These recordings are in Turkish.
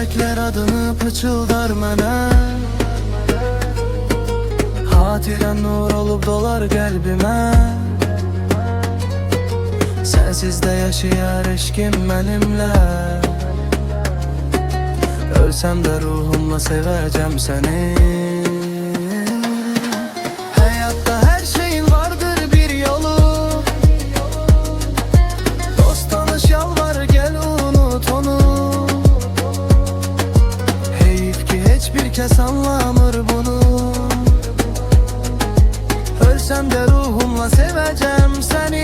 Melekler adını pıçıldar mənə, hatirən nur olup dolar qəlbimə. Sensiz de yaşayar eşkim benimle. Ölsem de ruhumla seveceğim seni. Hayatta her şeyin vardır bir yolu. Dost tanış yalvar gel unut onu. Heyif ki hiçbir kez anlamır bunu. Ölsem de ruhumla seveceğim seni.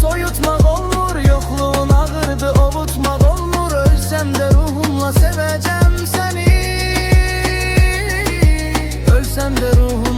Soyutmak olmur, yokluğun ağırdı ovutmak olmur. Ölsem de ruhumla seveceğim seni. Ölsem de ruhumla